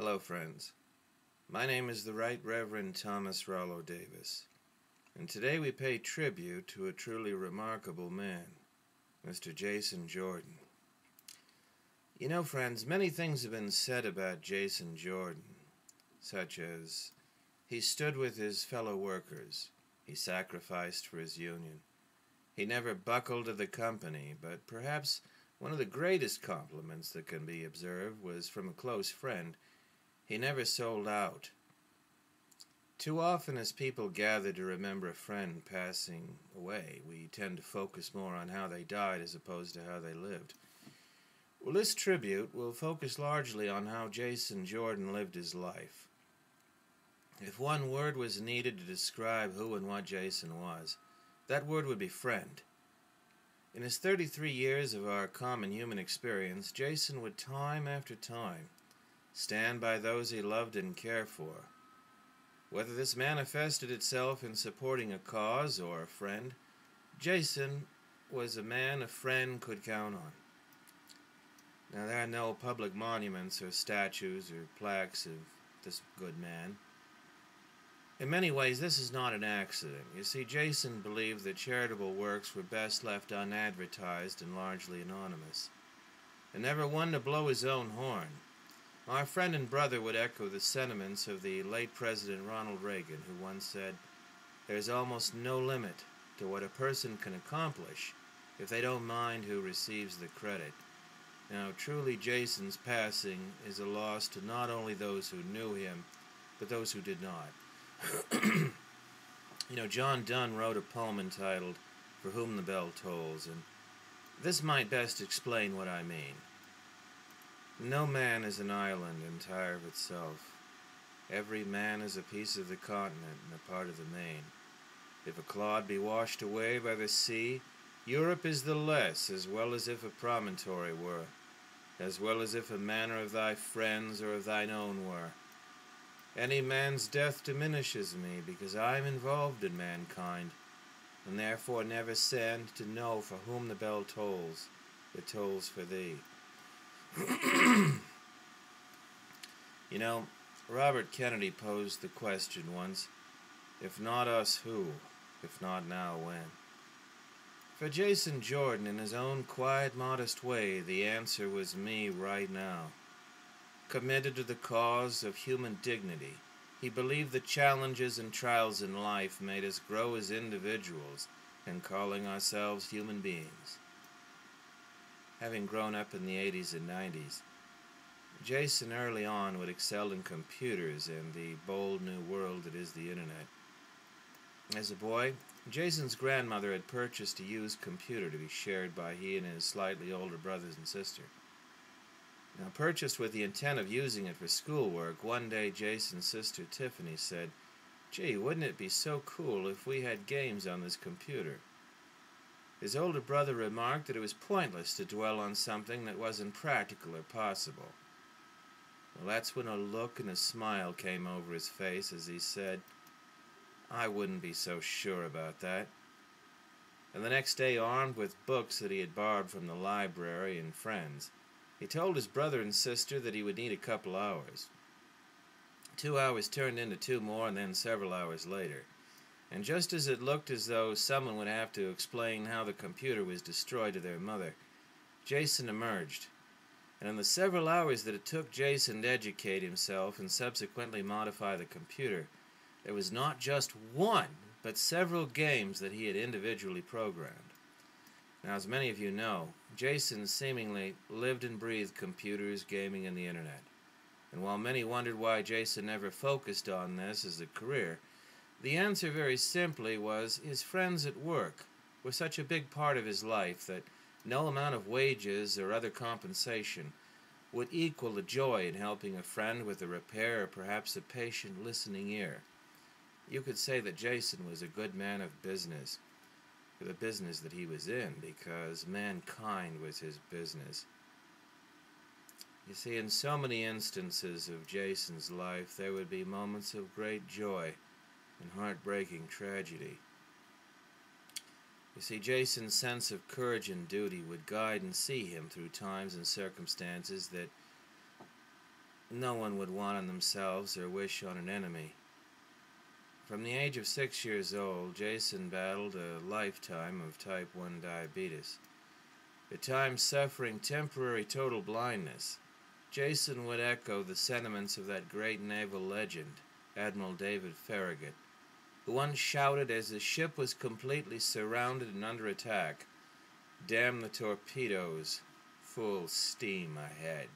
Hello, friends. My name is the Right Reverend Thomas Rollo Davis, and today we pay tribute to a truly remarkable man, Mr. Jasone Jordan. You know, friends, many things have been said about Jasone Jordan, such as he stood with his fellow workers, he sacrificed for his union, he never buckled to the company, but perhaps one of the greatest compliments that can be observed was from a close friend: he never sold out. Too often as people gather to remember a friend passing away, we tend to focus more on how they died as opposed to how they lived. Well, this tribute will focus largely on how Jasone Jordan lived his life. If one word was needed to describe who and what Jasone was, that word would be friend. In his 33 years of our common human experience, Jasone would time after time stand by those he loved and cared for. Whether this manifested itself in supporting a cause or a friend, Jasone was a man a friend could count on. Now, there are no public monuments or statues or plaques of this good man. In many ways, this is not an accident. You see, Jasone believed that charitable works were best left unadvertised and largely anonymous, and never one to blow his own horn. Our friend and brother would echo the sentiments of the late President Ronald Reagan, who once said, "There's almost no limit to what a person can accomplish if they don't mind who receives the credit." Now, truly, Jasone's passing is a loss to not only those who knew him, but those who did not. You know, John Donne wrote a poem entitled "For Whom the Bell Tolls," and this might best explain what I mean. No man is an island entire of itself. Every man is a piece of the continent and a part of the main. If a clod be washed away by the sea, Europe is the less, as well as if a promontory were, as well as if a manor of thy friends or of thine own were. Any man's death diminishes me, because I am involved in mankind, and therefore never send to know for whom the bell tolls. It tolls for thee. You know, Robert Kennedy posed the question once, if not us, who? If not now, when? For Jasone Jordan, in his own quiet, modest way, the answer was me right now. Committed to the cause of human dignity, he believed the challenges and trials in life made us grow as individuals and calling ourselves human beings. Having grown up in the 80s and 90s, Jasone early on would excel in computers and the bold new world that is the internet. As a boy, Jasone's grandmother had purchased a used computer to be shared by he and his slightly older brothers and sister. Now, purchased with the intent of using it for schoolwork, one day Jasone's sister Tiffany said, "Gee, wouldn't it be so cool if we had games on this computer?" His older brother remarked that it was pointless to dwell on something that wasn't practical or possible. Well, that's when a look and a smile came over his face as he said, "I wouldn't be so sure about that." And the next day, armed with books that he had borrowed from the library and friends, he told his brother and sister that he would need a couple hours. 2 hours turned into 2 more, and then several hours later. And just as it looked as though someone would have to explain how the computer was destroyed to their mother, Jasone emerged. And in the several hours that it took Jasone to educate himself and subsequently modify the computer, there was not just one, but several games that he had individually programmed. Now, as many of you know, Jasone seemingly lived and breathed computers, gaming, and the internet. And while many wondered why Jasone never focused on this as a career, the answer very simply was his friends at work were such a big part of his life that no amount of wages or other compensation would equal the joy in helping a friend with a repair or perhaps a patient listening ear. You could say that Jasone was a good man of business, for the business that he was in, because mankind was his business. You see, in so many instances of Jasone's life, there would be moments of great joy and heartbreaking tragedy. You see, Jasone's sense of courage and duty would guide and see him through times and circumstances that no one would want on themselves or wish on an enemy. From the age of 6 years old, Jason battled a lifetime of type 1 diabetes. At times suffering temporary total blindness, Jason would echo the sentiments of that great naval legend, Admiral David Farragut, who once shouted as the ship was completely surrounded and under attack, "Damn the torpedoes, full steam ahead."